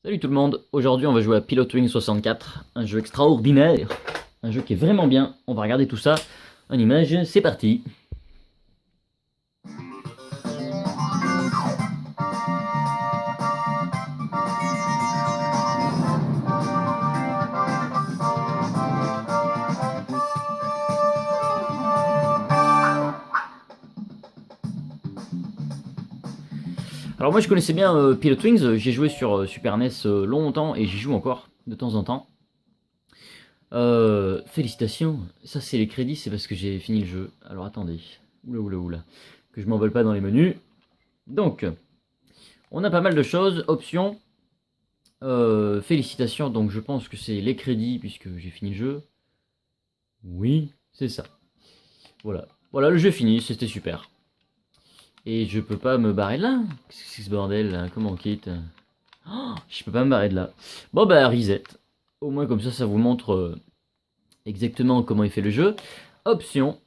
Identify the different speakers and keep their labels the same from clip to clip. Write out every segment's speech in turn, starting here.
Speaker 1: Salut tout le monde, aujourd'hui on va jouer à Pilotwing 64, un jeu extraordinaire, un jeu qui est vraiment bien, on va regarder tout ça en images, c'est parti. Alors moi je connaissais bien Pilotwings, j'ai joué sur Super NES longtemps et j'y joue encore de temps en temps. Félicitations, ça c'est les crédits, c'est parce que j'ai fini le jeu. Alors attendez, oula, que je m'envole pas dans les menus. Donc, on a pas mal de choses, options, félicitations, donc je pense que c'est les crédits puisque j'ai fini le jeu. Oui, c'est ça. Voilà, le jeu est fini, c'était super. Et je peux pas me barrer de là. Qu'est-ce que c'est que ce bordel là? Comment on quitte? Oh, je peux pas me barrer de là. Bon bah reset. Au moins comme ça vous montre exactement comment il fait le jeu. Options.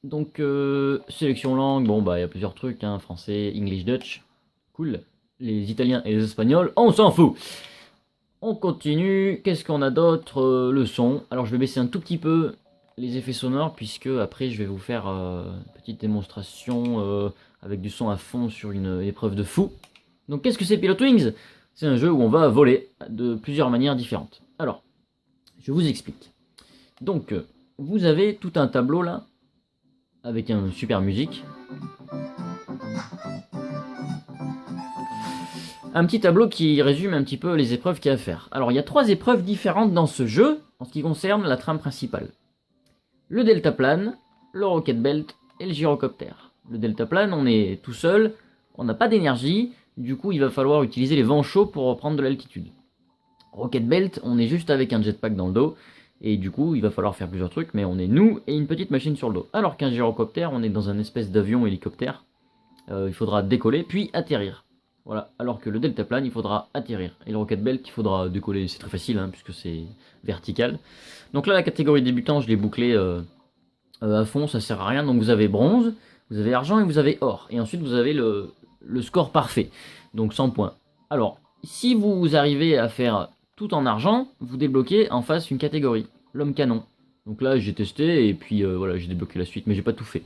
Speaker 1: Donc sélection langue, bon bah il y a plusieurs trucs, hein. Français, English, Dutch. Cool. Les Italiens et les Espagnols, on s'en fout. On continue. Qu'est-ce qu'on a d'autre? Le son. Alors je vais baisser un tout petit peu les effets sonores puisque après je vais vous faire une petite démonstration avec du son à fond sur une épreuve de fou. Donc qu'est-ce que c'est Pilotwings? C'est un jeu où on va voler de plusieurs manières différentes. Alors, je vous explique. Donc vous avez tout un tableau là avec une super musique. Un petit tableau qui résume un petit peu les épreuves qu'il y a à faire. Alors il y a 3 épreuves différentes dans ce jeu en ce qui concerne la trame principale. Le deltaplane, le rocket belt et le gyrocoptère. Le deltaplane, on est tout seul, on n'a pas d'énergie, du coup il va falloir utiliser les vents chauds pour reprendre de l'altitude. Rocket belt, on est juste avec un jetpack dans le dos, et du coup il va falloir faire plusieurs trucs, mais on est nous et une petite machine sur le dos. Alors qu'un gyrocoptère, on est dans un espèce d'avion hélicoptère, il faudra décoller puis atterrir. Voilà, alors que le deltaplane, il faudra atterrir. Et le rocket belt, il faudra décoller. C'est très facile, hein, puisque c'est vertical. Donc là, la catégorie débutant, je l'ai bouclée à fond, ça sert à rien. Donc vous avez bronze, vous avez argent et vous avez or. Et ensuite, vous avez le score parfait. Donc 100 points. Alors, si vous arrivez à faire tout en argent, vous débloquez en face une catégorie, l'homme canon. Donc là, j'ai testé et puis voilà, j'ai débloqué la suite, mais j'ai pas tout fait.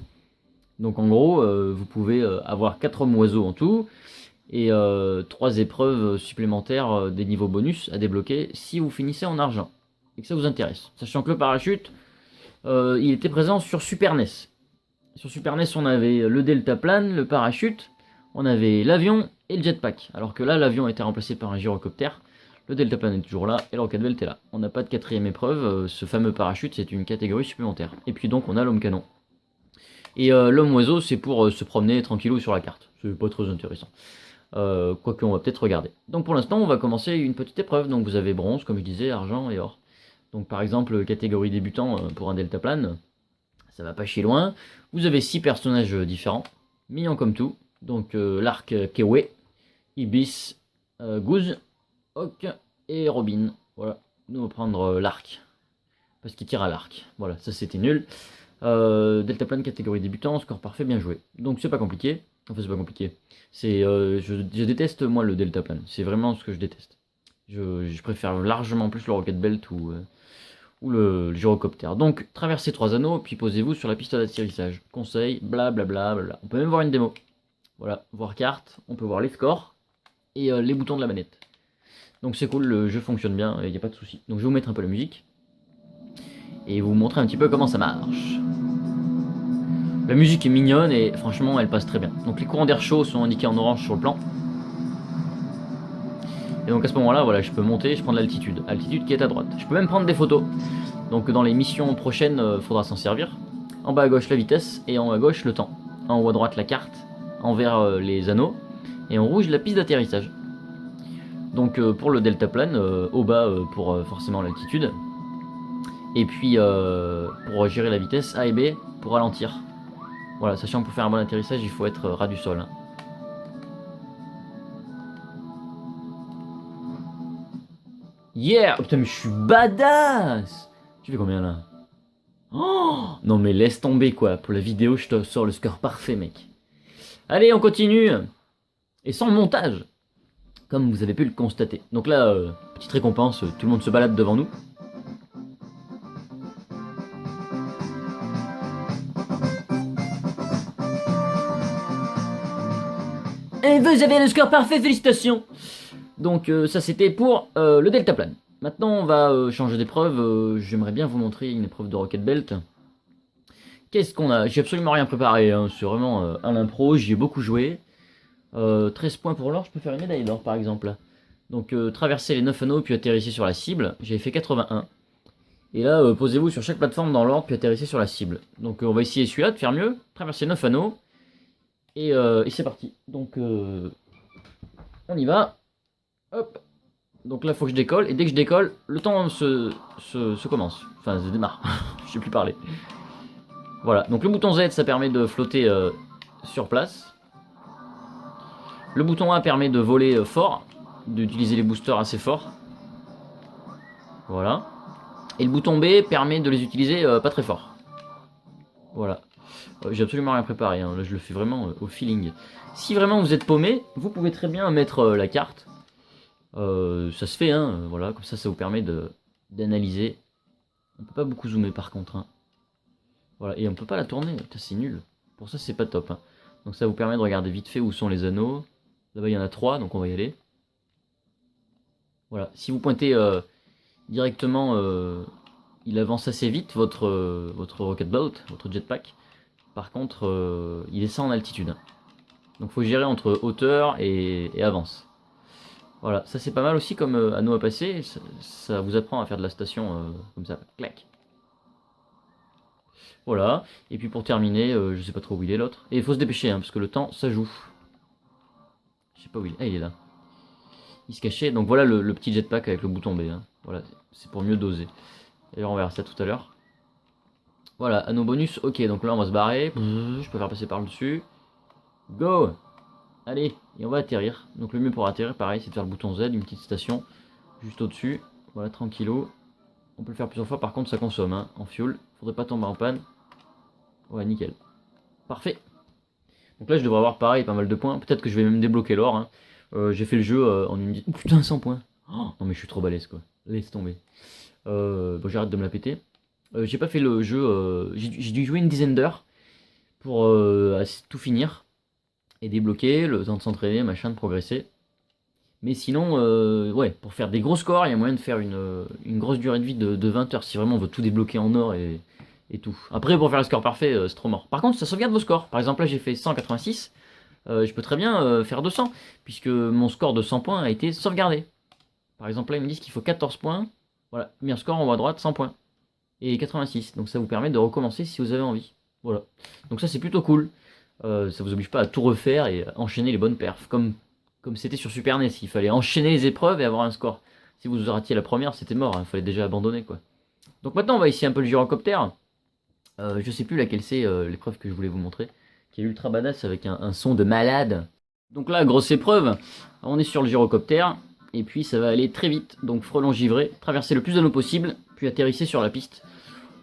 Speaker 1: Donc en gros, vous pouvez avoir 4 hommes oiseaux en tout et 3 épreuves supplémentaires des niveaux bonus à débloquer si vous finissez en argent et que ça vous intéresse. Sachant que le parachute, il était présent sur Super NES. Sur Super NES, on avait le deltaplane, le parachute, on avait l'avion et le jetpack. Alors que là, l'avion a été remplacé par un gyrocoptère, le deltaplane est toujours là et le rocket belt est là. On n'a pas de 4ème épreuve, ce fameux parachute, c'est une catégorie supplémentaire. Et puis donc, on a l'homme canon. Et l'homme oiseau, c'est pour se promener tranquillou sur la carte. C'est pas très intéressant. Quoique, on va peut-être regarder. Donc pour l'instant, on va commencer une petite épreuve. Donc vous avez bronze, comme je disais, argent et or. Donc par exemple, catégorie débutant pour un deltaplane, ça va pas chier loin. Vous avez 6 personnages différents, mignons comme tout. Donc l'arc Kewe, Ibis, Goose, Hawk et Robin. Voilà, nous on va prendre l'arc. Parce qu'il tire à l'arc. Voilà, ça c'était nul. Deltaplane catégorie débutant, score parfait, bien joué. Donc c'est pas compliqué. Enfin c'est pas compliqué. C'est, je déteste moi le deltaplane. C'est vraiment ce que je déteste. Je préfère largement plus le rocket belt ou le gyrocoptère. Donc traversez 3 anneaux, puis posez-vous sur la piste d'atterrissage. Conseil, blablabla. Bla. On peut même voir une démo. Voilà, voir carte, on peut voir les scores et les boutons de la manette. Donc c'est cool, le jeu fonctionne bien, il n'y a pas de souci. Donc je vais vous mettre un peu la musique et vous montrer un petit peu comment ça marche. La musique est mignonne et franchement elle passe très bien. Donc les courants d'air chaud sont indiqués en orange sur le plan. Et donc à ce moment-là, voilà, je peux monter, je prends de l'altitude. Altitude qui est à droite. Je peux même prendre des photos. Donc dans les missions prochaines, il faudra s'en servir. En bas à gauche la vitesse et en haut à gauche le temps. En haut à droite la carte, en vert les anneaux et en rouge la piste d'atterrissage. Donc pour le deltaplane, au bas pour forcément l'altitude. Et puis pour gérer la vitesse, A et B pour ralentir. Voilà, sachant que pour faire un bon atterrissage, il faut être ras du sol. Hein. Yeah! Oh, putain, mais je suis badass! Tu fais combien là? Oh! Non, mais laisse tomber quoi. Pour la vidéo, je te sors le score parfait, mec. Allez, on continue. Et sans montage. comme vous avez pu le constater. Donc là, petite récompense, tout le monde se balade devant nous. Et vous avez le score parfait, félicitations. Donc ça c'était pour le deltaplane. Maintenant on va changer d'épreuve, j'aimerais bien vous montrer une épreuve de Rocket Belt. Qu'est-ce qu'on a? J'ai absolument rien préparé, hein. C'est vraiment à l'impro, j'y ai beaucoup joué. 13 points pour l'or, je peux faire une médaille d'or par exemple. Donc traverser les 9 anneaux puis atterrissez sur la cible, j'ai fait 81. Et là posez-vous sur chaque plateforme dans l'ordre puis atterrissez sur la cible. Donc on va essayer celui-là de faire mieux, traverser 9 anneaux. Et c'est parti. Donc on y va. Hop. Donc là, il faut que je décolle. Et dès que je décolle, le temps se commence. Enfin, se démarre. Je sais plus parler. Voilà. Donc le bouton Z, ça permet de flotter sur place. Le bouton A permet de voler fort. D'utiliser les boosters assez fort. Voilà. Et le bouton B permet de les utiliser pas très fort. Voilà. J'ai absolument rien préparé. Hein. Là, je le fais vraiment au feeling. Si vraiment vous êtes paumé, vous pouvez très bien mettre la carte. Ça se fait, hein, voilà, comme ça vous permet d'analyser. On peut pas beaucoup zoomer par contre. Hein. Voilà, et on peut pas la tourner, c'est nul. Pour ça c'est pas top. Hein. Donc ça vous permet de regarder vite fait où sont les anneaux. Là-bas il y en a 3, donc on va y aller. Voilà, si vous pointez directement, il avance assez vite votre Rocket Boat, votre jetpack. Par contre, il descend en altitude. Hein. Donc faut gérer entre hauteur et avance. Voilà, ça c'est pas mal aussi comme anneau à passer, ça vous apprend à faire de la station comme ça, clac. Voilà, et puis pour terminer, je sais pas trop où il est l'autre. Et il faut se dépêcher, hein, parce que le temps, ça joue. Je sais pas où il est, ah il est là. Il se cachait, donc voilà le petit jetpack avec le bouton B. Hein. Voilà, c'est pour mieux doser. D'ailleurs on verra ça tout à l'heure. Voilà, anneau bonus, ok, donc là on va se barrer. Je peux faire passer par le dessus. Go! Allez, et on va atterrir. Donc le mieux pour atterrir, pareil, c'est de faire le bouton Z, une petite station, juste au-dessus. Voilà, tranquillou. On peut le faire plusieurs fois, par contre ça consomme, hein, en fuel. Faudrait pas tomber en panne. Ouais, nickel. Parfait. Donc là je devrais avoir pareil, pas mal de points. Peut-être que je vais même débloquer l'or. Hein. J'ai fait le jeu en une minute. Oh, putain, 100 points. Oh, non mais je suis trop balèze quoi. Laisse tomber. Bon, j'arrête de me la péter. J'ai pas fait le jeu, j'ai dû jouer une dizaine d'heures pour tout finir. Et débloquer, le temps de s'entraîner, machin, de progresser. Mais sinon, ouais, pour faire des gros scores, il y a moyen de faire une grosse durée de vie de 20 heures si vraiment on veut tout débloquer en or et tout. Après, pour faire le score parfait, c'est trop mort. Par contre, ça sauvegarde vos scores. Par exemple, là j'ai fait 186, je peux très bien faire 200, puisque mon score de 100 points a été sauvegardé. Par exemple, là ils me disent qu'il faut 14 points. Voilà, meilleur score en haut à droite, 100 points. Et 86, donc ça vous permet de recommencer si vous avez envie. Voilà. Donc ça c'est plutôt cool. Ça vous oblige pas à tout refaire et enchaîner les bonnes perfs, comme c'était sur Super NES, il fallait enchaîner les épreuves et avoir un score. Si vous ratiez la première, c'était mort, il fallait déjà abandonner quoi. Donc maintenant on va essayer un peu le gyrocoptère. Je sais plus laquelle c'est l'épreuve que je voulais vous montrer, qui est ultra badass avec un son de malade. Donc là, grosse épreuve, on est sur le gyrocoptère, et puis ça va aller très vite, donc frelon givré, traverser le plus d'anneaux possible, puis atterrissez sur la piste.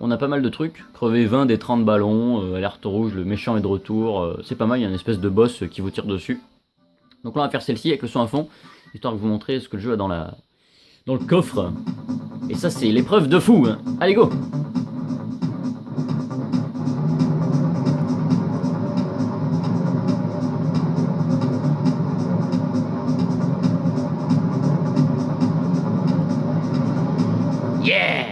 Speaker 1: On a pas mal de trucs, crever 20 des 30 ballons, alerte rouge, le méchant est de retour, c'est pas mal, il y a une espèce de boss qui vous tire dessus. Donc là on va faire celle-ci avec le son à fond, histoire de vous montrer ce que le jeu a dans le coffre. Et ça c'est l'épreuve de fou, hein. Allez go! Yeah!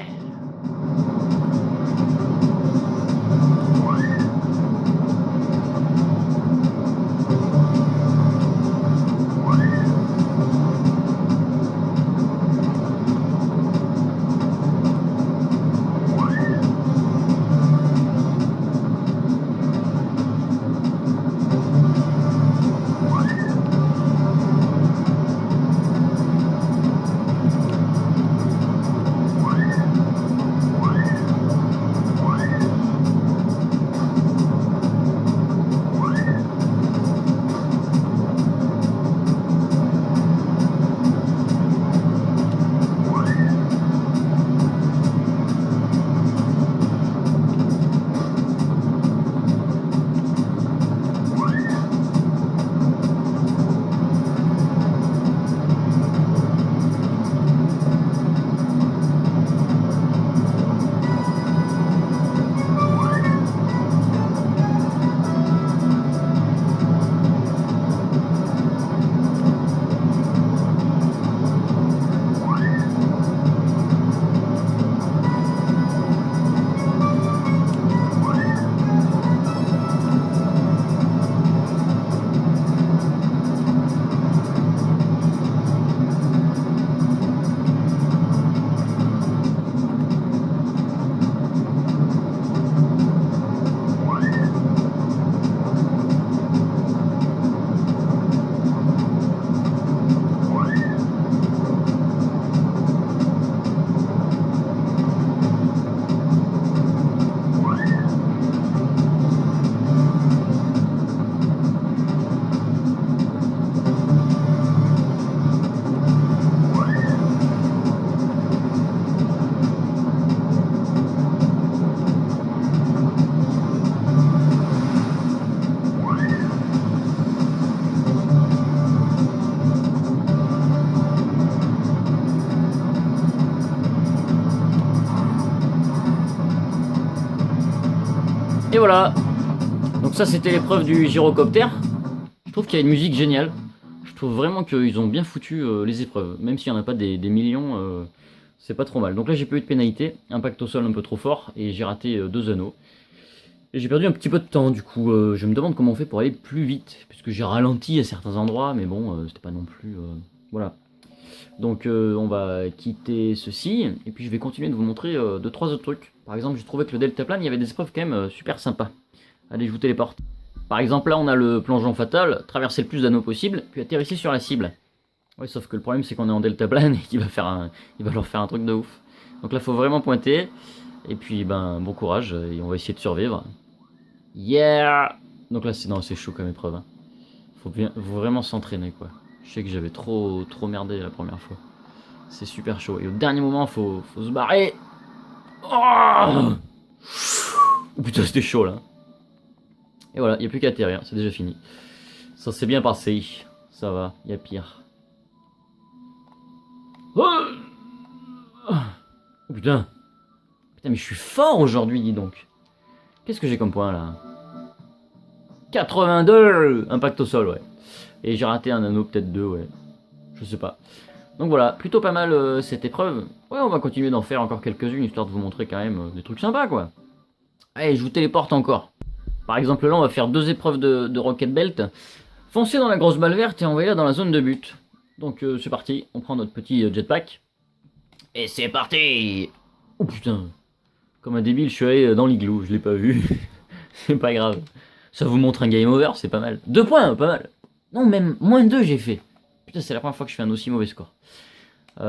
Speaker 1: Et voilà. Donc ça c'était l'épreuve du gyrocoptère. Je trouve qu'il y a une musique géniale. Je trouve vraiment qu'ils ont bien foutu les épreuves. Même s'il n'y en a pas des millions, c'est pas trop mal. Donc là j'ai pas eu de pénalité. Impact au sol un peu trop fort. Et j'ai raté 2 anneaux. Et j'ai perdu un petit peu de temps du coup. Je me demande comment on fait pour aller plus vite. Puisque j'ai ralenti à certains endroits. Mais bon, c'était pas non plus... voilà. Donc on va quitter ceci. Et puis je vais continuer de vous montrer 2-3 autres trucs. Par exemple, j'ai trouvé que le deltaplane, il y avait des épreuves quand même super sympas. Allez, je vous téléporte. Par exemple, là, on a le plongeon fatal, traverser le plus d'anneaux possible, puis atterrissez sur la cible. Ouais, sauf que le problème, c'est qu'on est en deltaplane et qu'il va leur faire un truc de ouf. Donc là, faut vraiment pointer. Et puis, ben, bon courage, et on va essayer de survivre. Yeah! Donc là, c'est chaud comme épreuve. Hein. Faut vraiment s'entraîner, quoi. Je sais que j'avais trop merdé la première fois. C'est super chaud. Et au dernier moment, faut se barrer. Oh, putain, c'était chaud, là. Et voilà, il n'y a plus qu'à atterrir, c'est déjà fini. Ça s'est bien passé. Ça va, il y a pire. Oh, putain. Putain, mais je suis fort aujourd'hui, dis donc. Qu'est-ce que j'ai comme point là? 82. Impact au sol, ouais. Et j'ai raté un anneau, peut-être 2, ouais. Je sais pas. Donc voilà, plutôt pas mal cette épreuve. Ouais, on va continuer d'en faire encore quelques-unes, histoire de vous montrer quand même des trucs sympas, quoi. Allez, je vous téléporte encore. Par exemple, là, on va faire 2 épreuves de Rocket Belt. Foncez dans la grosse balle verte et envoyez-la dans la zone de but. Donc c'est parti, on prend notre petit jetpack. Et c'est parti. Oh putain. Comme un débile, je suis allé dans l'igloo, je l'ai pas vu. C'est pas grave. Ça vous montre un game over, c'est pas mal. 2 points, pas mal. Non, même moins 2 j'ai fait. Putain, c'est la première fois que je fais un aussi mauvais score.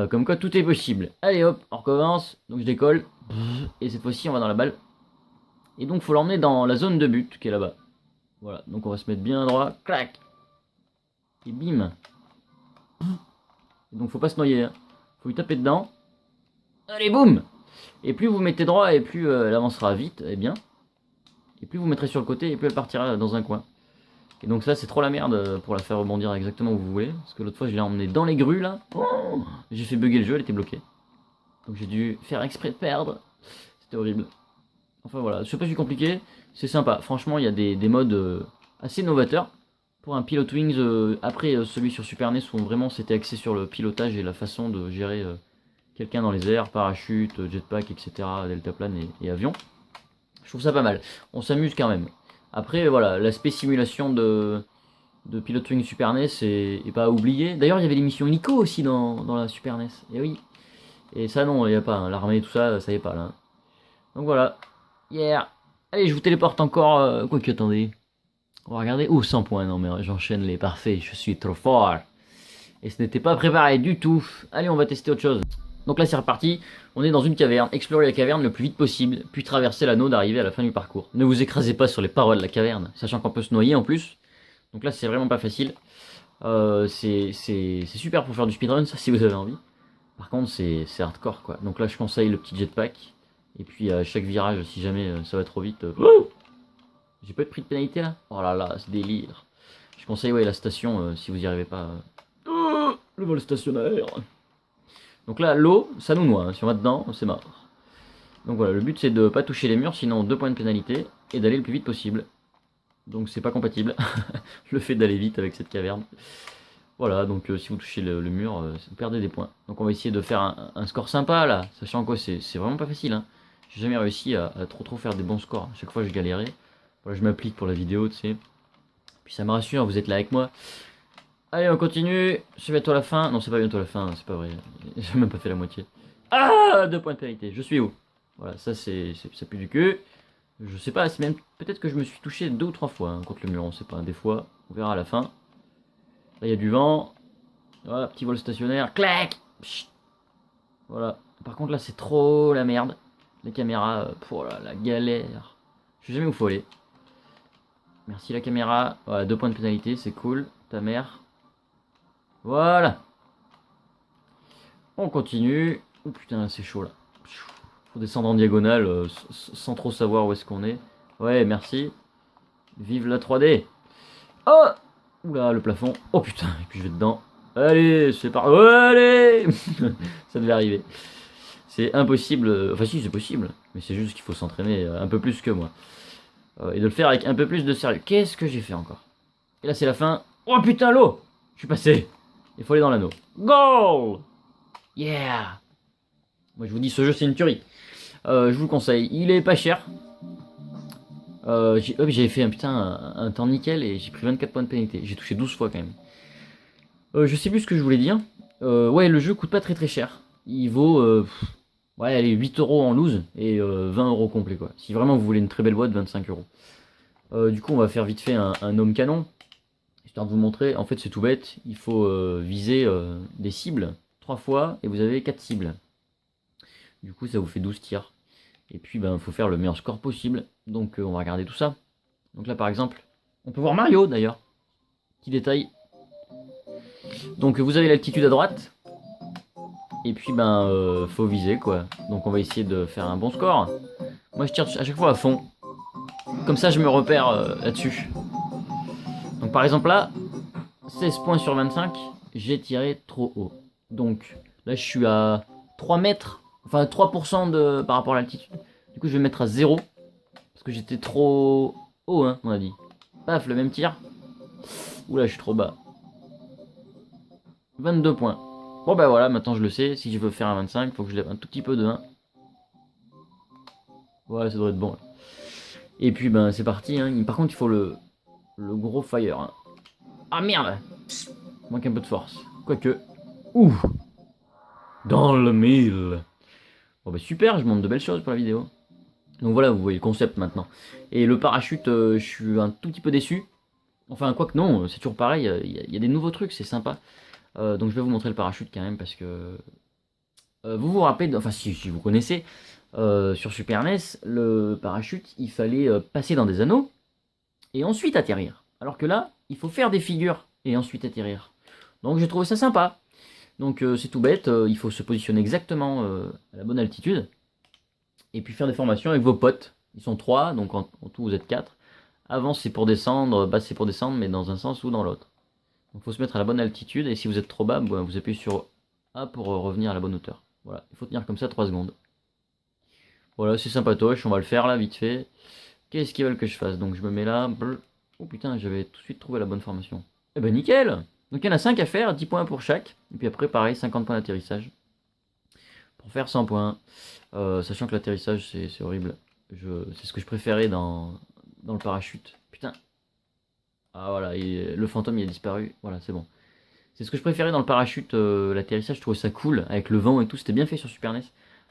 Speaker 1: Comme quoi, tout est possible. Allez hop, on recommence. Donc je décolle. Et cette fois-ci, on va dans la balle. Et donc, faut l'emmener dans la zone de but qui est là-bas. Voilà, donc on va se mettre bien droit. Clac. Et bim. Donc faut pas se noyer. Hein. Faut lui taper dedans. Allez, boum. Et plus vous mettez droit et plus elle avancera vite, et bien. Et plus vous mettrez sur le côté et plus elle partira dans un coin. Et donc ça c'est trop la merde pour la faire rebondir exactement où vous voulez. Parce que l'autre fois je l'ai emmené dans les grues là. Oh, j'ai fait bugger le jeu, elle était bloquée. Donc j'ai dû faire exprès de perdre. C'était horrible. Enfin voilà, c'est pas si compliqué. C'est sympa. Franchement il y a des modes assez novateurs. Pour un Pilot Wings, après celui sur Super NES où vraiment c'était axé sur le pilotage et la façon de gérer quelqu'un dans les airs, parachute, jetpack, etc., deltaplane et avion. Je trouve ça pas mal. On s'amuse quand même. Après, voilà, l'aspect simulation de Pilot Wings Super NES est pas à oublier. D'ailleurs, il y avait l'émission Nico aussi dans la Super NES. Et oui. Et ça, non, il n'y a pas. Hein. L'armée, tout ça, ça y est pas là. Donc voilà. Yeah. Allez, je vous téléporte encore. Quoique, attendez. On va regarder. Oh, 100 points. Non, mais j'enchaîne les parfaits. Je suis trop fort. Et ce n'était pas préparé du tout. Allez, on va tester autre chose. Donc là, c'est reparti. On est dans une caverne. Explorez la caverne le plus vite possible, puis traversez l'anneau d'arriver à la fin du parcours. Ne vous écrasez pas sur les parois de la caverne, sachant qu'on peut se noyer en plus. Donc là, c'est vraiment pas facile. C'est super pour faire du speedrun, ça, si vous avez envie. Par contre, c'est hardcore, quoi. Donc là, je conseille le petit jetpack. Et puis, à chaque virage, si jamais ça va trop vite... J'ai pas pris de pénalité, là? Oh là là, c'est délire. Je conseille, ouais, la station, si vous y arrivez pas... le vol stationnaire. Donc là, l'eau, ça nous noie. Hein. Si on va dedans, c'est mort. Donc voilà, le but c'est de pas toucher les murs, sinon 2 points de pénalité, et d'aller le plus vite possible. Donc c'est pas compatible, le fait d'aller vite avec cette caverne. Voilà, donc si vous touchez le mur, vous perdez des points. Donc on va essayer de faire un score sympa là, sachant quoi c'est vraiment pas facile. Hein. J'ai jamais réussi à trop faire des bons scores. À chaque fois je galérais. Voilà, je m'applique pour la vidéo, tu sais. Puis ça me rassure, vous êtes là avec moi. Allez, on continue. C'est bientôt la fin. Non, c'est pas bientôt la fin, c'est pas vrai. J'ai même pas fait la moitié. Ah, 2 points de pénalité. Je suis où? Voilà, ça pue du cul. Je sais pas, c'est même peut-être que je me suis touché 2 ou 3 fois hein, contre le mur, on sait pas. Des fois, on verra à la fin. Là, il y a du vent. Voilà, petit vol stationnaire. Clac. Psst. Voilà. Par contre, là, c'est trop la merde. La caméra, pour la galère. Je sais jamais où faut aller. Merci la caméra. Voilà, 2 points de pénalité, c'est cool. Ta mère. Voilà. On continue. Oh putain, c'est chaud là. Faut descendre en diagonale sans trop savoir où est-ce qu'on est. Ouais, merci. Vive la 3D. Oh. Oula, le plafond. Oh putain, et puis je vais dedans. Allez, c'est parti. Allez. Ça devait arriver. C'est impossible. Enfin si, c'est possible. Mais c'est juste qu'il faut s'entraîner un peu plus que moi. Et de le faire avec un peu plus de sérieux. Qu'est-ce que j'ai fait encore? Et là c'est la fin. Oh putain l'eau! Je suis passé. Il faut aller dans l'anneau. Goal! Yeah! Moi je vous dis ce jeu c'est une tuerie. Je vous le conseille. Il est pas cher. J'avais fait un temps nickel et j'ai pris 24 points de pénalité. J'ai touché 12 fois quand même. Je sais plus ce que je voulais dire. Ouais, le jeu coûte pas très cher. Il vaut ouais, allez, 8 euros en loose et 20 euros complet quoi. Si vraiment vous voulez une très belle boîte, 25 euros. Du coup, on va faire vite fait un homme canon. Histoire de vous montrer. En fait, c'est tout bête. Il faut viser des cibles 3 fois et vous avez 4 cibles. Du coup, ça vous fait 12 tirs. Et puis, il faut faire le meilleur score possible. Donc, on va regarder tout ça. Donc là, par exemple, on peut voir Mario d'ailleurs. Petit détail. Donc, vous avez l'altitude à droite. Et puis, faut viser quoi. Donc, on va essayer de faire un bon score. Moi, je tire à chaque fois à fond. Comme ça, je me repère là-dessus. Donc, par exemple, là, 16 points sur 25, j'ai tiré trop haut. Donc, là, je suis à 3 mètres. Enfin, 3% par rapport à l'altitude. Du coup, je vais mettre à 0. Parce que j'étais trop haut, hein, on a dit. Paf, le même tir. Oula, je suis trop bas. 22 points. Bon, voilà, maintenant je le sais. Si je veux faire un 25, il faut que je lève un tout petit peu de 1. Voilà, ça devrait être bon. Là. Et puis, c'est parti. Hein. Par contre, il faut le gros fire. Hein. Ah merde! Manque un peu de force. Quoique. Ouh! Dans le mille. Bon, super, je montre de belles choses pour la vidéo. Donc voilà, vous voyez le concept maintenant. Et le parachute, je suis un tout petit peu déçu. Enfin, quoique non, c'est toujours pareil, il y a des nouveaux trucs, c'est sympa. Donc je vais vous montrer le parachute quand même, parce que... vous vous rappelez, enfin si vous connaissez, sur Super NES, le parachute, il fallait passer dans des anneaux, et ensuite atterrir. Alors que là, il faut faire des figures, et ensuite atterrir. Donc j'ai trouvé ça sympa. Donc c'est tout bête, il faut se positionner exactement à la bonne altitude. Et puis faire des formations avec vos potes. Ils sont 3, donc en tout vous êtes 4. Avant c'est pour descendre, bas c'est pour descendre, mais dans un sens ou dans l'autre. Donc il faut se mettre à la bonne altitude, et si vous êtes trop bas, vous appuyez sur A pour revenir à la bonne hauteur. Voilà, il faut tenir comme ça 3 secondes. Voilà, c'est sympatoche, on va le faire là, vite fait. Qu'est-ce qu'ils veulent que je fasse? Donc je me mets là. Oh putain, j'avais tout de suite trouvé la bonne formation. Eh ben nickel! Donc il y en a 5 à faire, 10 points pour chaque. Et puis après, pareil, 50 points d'atterrissage. Pour faire 100 points. Sachant que l'atterrissage, c'est horrible. C'est ce que je préférais dans le parachute. Putain. Ah voilà, et le fantôme il a disparu. Voilà, c'est bon. C'est ce que je préférais dans le parachute, l'atterrissage. Je trouvais ça cool, avec le vent et tout. C'était bien fait sur Super NES.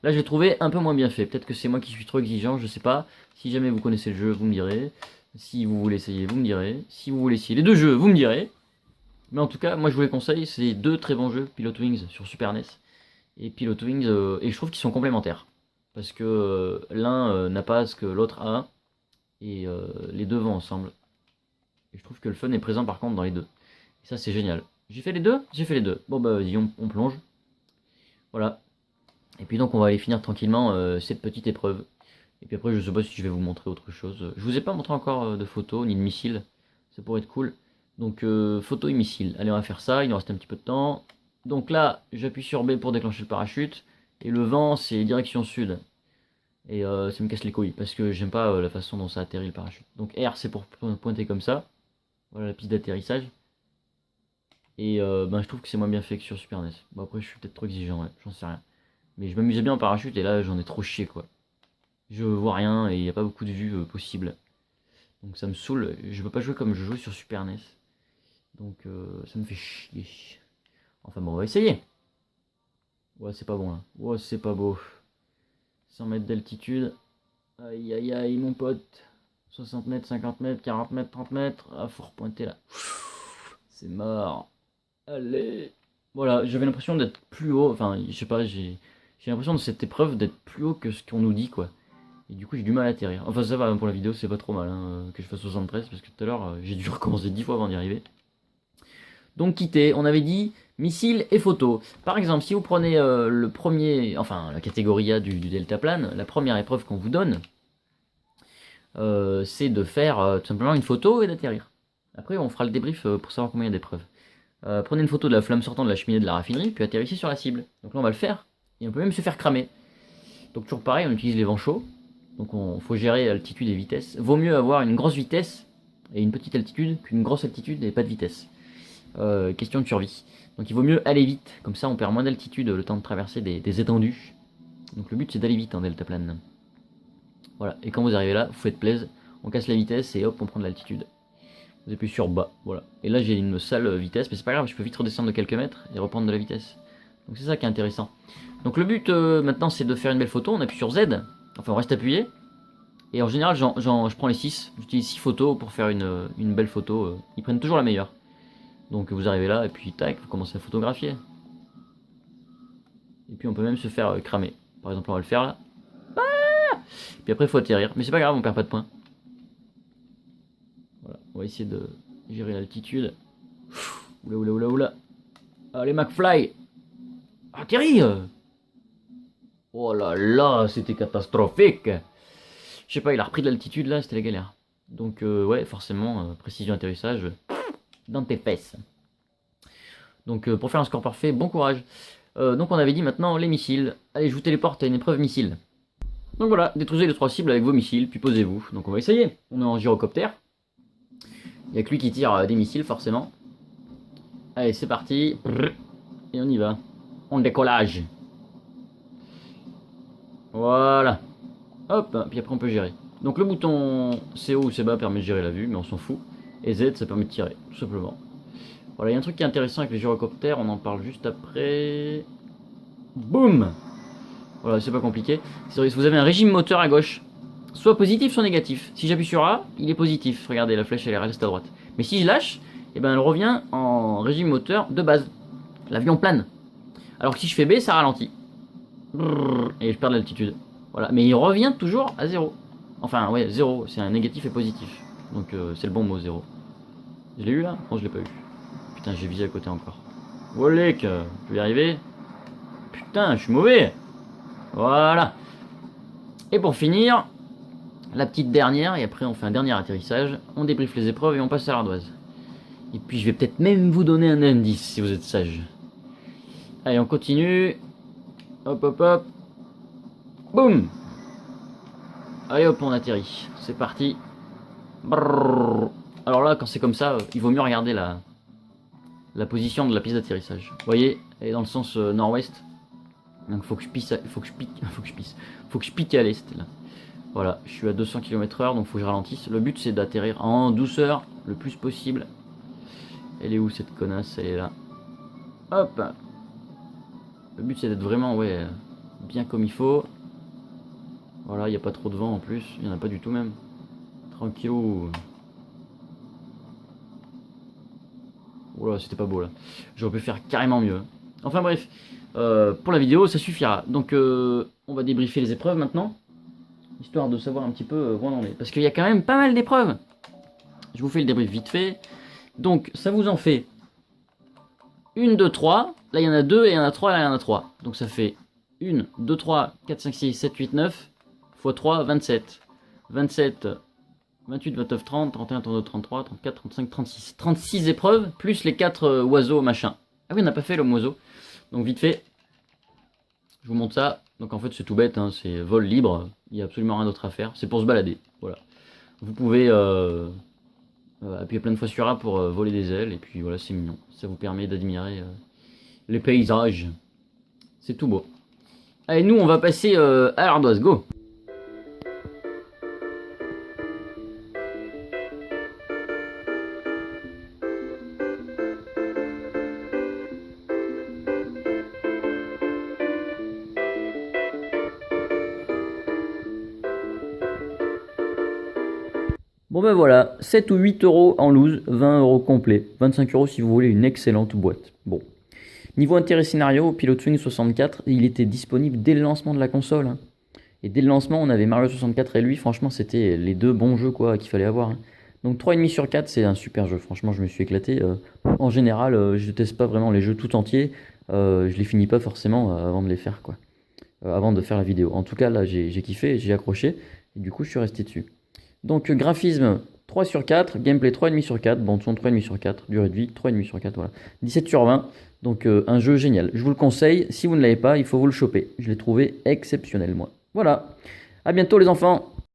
Speaker 1: Là, je l'ai trouvé un peu moins bien fait. Peut-être que c'est moi qui suis trop exigeant, je sais pas. Si jamais vous connaissez le jeu, vous me direz. Si vous voulez essayer, vous me direz. Si vous voulez essayer les deux jeux, vous me direz. Mais en tout cas, moi je vous les conseille, c'est 2 très bons jeux, Pilotwings sur Super NES et Pilotwings, et je trouve qu'ils sont complémentaires. Parce que l'un n'a pas ce que l'autre a, et les deux vont ensemble. Et je trouve que le fun est présent par contre dans les deux. Et ça c'est génial. J'ai fait les deux. J'ai fait les deux. Bon vas-y, on plonge. Voilà. Et puis donc on va aller finir tranquillement cette petite épreuve. Et puis après je sais pas si je vais vous montrer autre chose. Je vous ai pas montré encore de photos ni de missiles. Ça pourrait être cool. Donc photo et missile. Allez, on va faire ça, il nous reste un petit peu de temps. Donc là, j'appuie sur B pour déclencher le parachute. Et le vent, c'est direction sud. Et ça me casse les couilles, parce que j'aime pas la façon dont ça atterrit le parachute. Donc R, c'est pour pointer comme ça. Voilà la piste d'atterrissage. Et je trouve que c'est moins bien fait que sur Super NES. Bon après, je suis peut-être trop exigeant, ouais, j'en sais rien. Mais je m'amusais bien en parachute, et là, j'en ai trop chié, quoi. Je vois rien, et il n'y a pas beaucoup de vues possibles. Donc ça me saoule. Je peux pas jouer comme je joue sur Super NES. Donc ça me fait chier. Enfin bon, on va essayer. Ouais, c'est pas bon là. Ouais, c'est pas beau. 100 mètres d'altitude. Aïe aïe aïe, mon pote. 60 mètres, 50 mètres, 40 mètres, 30 mètres. Ah, faut repointer là. C'est mort. Allez. Voilà, j'avais l'impression d'être plus haut. Enfin, je sais pas, j'ai l'impression de cette épreuve d'être plus haut que ce qu'on nous dit quoi. Et du coup, j'ai du mal à atterrir. Enfin, ça va, pour la vidéo, c'est pas trop mal que je fasse 73 parce que tout à l'heure, j'ai dû recommencer 10 fois avant d'y arriver. Donc quitter, on avait dit missile et photo. Par exemple, si vous prenez le premier, enfin la catégorie A du deltaplane, la première épreuve qu'on vous donne, c'est de faire tout simplement une photo et d'atterrir. Après, on fera le débrief pour savoir combien il y a d'épreuves. Prenez une photo de la flamme sortant de la cheminée de la raffinerie, puis atterrissez sur la cible. Donc là, on va le faire, et on peut même se faire cramer. Donc toujours pareil, on utilise les vents chauds. Donc il faut gérer altitude et vitesse. Vaut mieux avoir une grosse vitesse et une petite altitude qu'une grosse altitude et pas de vitesse. Question de survie. Donc il vaut mieux aller vite, comme ça on perd moins d'altitude le temps de traverser des étendues. Donc le but c'est d'aller vite en deltaplane. Voilà, et quand vous arrivez là, vous faites plaisir, on casse la vitesse et hop on prend de l'altitude. Vous appuyez sur bas, voilà. Et là j'ai une sale vitesse, mais c'est pas grave, je peux vite redescendre de quelques mètres et reprendre de la vitesse. Donc c'est ça qui est intéressant. Donc le but maintenant c'est de faire une belle photo, on appuie sur Z, enfin on reste appuyé. Et en général je prends les 6, j'utilise 6 photos pour faire une belle photo, ils prennent toujours la meilleure. Donc vous arrivez là et puis tac, vous commencez à photographier. Et puis on peut même se faire cramer. Par exemple on va le faire là. Ah, puis après il faut atterrir, mais c'est pas grave, on perd pas de points. Voilà, on va essayer de gérer l'altitude. Oula oula oula oula. Allez McFly. Atterris. Oh là là, c'était catastrophique. Je sais pas, il a repris de l'altitude là, c'était la galère. Donc ouais, forcément, précision atterrissage dans tes fesses. Donc pour faire un score parfait, bon courage. Donc on avait dit maintenant les missiles. Allez, je vous téléporte à une épreuve missile. Donc voilà, détruisez les 3 cibles avec vos missiles, puis posez-vous. Donc on va essayer. On est en gyrocoptère. Il n'y a que lui qui tire des missiles forcément. Allez, c'est parti. Et on y va. On décollage. Voilà. Hop, puis après on peut gérer. Donc le bouton C haut ou C bas permet de gérer la vue, mais on s'en fout. Et Z, ça permet de tirer, tout simplement. Voilà, il y a un truc qui est intéressant avec les gyrocoptères, on en parle juste après. Boum. Voilà, c'est pas compliqué. Vous avez un régime moteur à gauche, soit positif, soit négatif. Si j'appuie sur A, il est positif. Regardez, la flèche elle reste à droite. Mais si je lâche, eh ben, elle revient en régime moteur de base. L'avion plane. Alors que si je fais B, ça ralentit. Et je perds de l'altitude. Voilà, mais il revient toujours à 0. Enfin, ouais, 0, c'est un négatif et positif. Donc c'est le bon mot, 0. Je l'ai eu là? Non, je l'ai pas eu. Putain, j'ai visé à côté encore. Wolek, je vais y arriver. Putain, je suis mauvais. Voilà. Et pour finir, la petite dernière, et après on fait un dernier atterrissage. On débriefe les épreuves et on passe à l'ardoise. Et puis je vais peut-être même vous donner un indice si vous êtes sage. Allez, on continue. Hop, hop, hop. Boum. Allez hop, on atterrit. C'est parti. Brrr. Alors là, quand c'est comme ça, il vaut mieux regarder la position de la piste d'atterrissage. Vous voyez, elle est dans le sens nord-ouest. Donc faut que je pisse, faut que je pique à l'est là. Voilà, je suis à 200 km/h, donc faut que je ralentisse. Le but c'est d'atterrir en douceur le plus possible. Elle est où cette connasse? Elle est là. Hop. Le but c'est d'être vraiment bien comme il faut. Voilà, il n'y a pas trop de vent en plus, il n'y en a pas du tout même. Tranquillou. Oula, c'était pas beau là. J'aurais pu faire carrément mieux. Enfin bref, pour la vidéo ça suffira. Donc on va débriefer les épreuves maintenant. Histoire de savoir un petit peu où on en est. Parce qu'il y a quand même pas mal d'épreuves. Je vous fais le débrief vite fait. Donc ça vous en fait 1, 2, 3. Là il y en a 2 et il y en a 3 et là il y en a 3. Donc ça fait 1, 2, 3, 4, 5, 6, 7, 8, 9 x 3, 27. 27, 28, 29, 30, 31, 32, 33, 34, 35, 36. 36 épreuves, plus les 4 oiseaux machin. Ah oui, on n'a pas fait l'homme oiseau. Donc vite fait, je vous montre ça. Donc en fait c'est tout bête, hein, c'est vol libre. Il n'y a absolument rien d'autre à faire. C'est pour se balader. Voilà. Vous pouvez appuyer plein de fois sur A pour voler des ailes. Et puis voilà, c'est mignon. Ça vous permet d'admirer les paysages. C'est tout beau. Allez, nous on va passer à l'ardoise. Go! Bon ben voilà, 7 ou 8 euros en loose, 20 euros complet, 25 euros si vous voulez une excellente boîte. Bon. Niveau intérêt scénario, Pilot Wing 64, il était disponible dès le lancement de la console. Hein. Et dès le lancement, on avait Mario 64 et lui, franchement, c'était les 2 bons jeux quoi qu'il fallait avoir. Hein. Donc 3,5 sur 4, c'est un super jeu, franchement, je me suis éclaté. En général, je teste pas vraiment les jeux tout entiers, je les finis pas forcément avant de les faire, quoi. Avant de faire la vidéo. En tout cas, là, j'ai kiffé, j'ai accroché, et du coup, je suis resté dessus. Donc graphisme 3 sur 4, gameplay 3,5 sur 4, bande son 3,5 sur 4, durée de vie 3,5 sur 4, voilà. 17 sur 20, donc un jeu génial. Je vous le conseille, si vous ne l'avez pas, il faut vous le choper. Je l'ai trouvé exceptionnel moi. Voilà, À bientôt les enfants.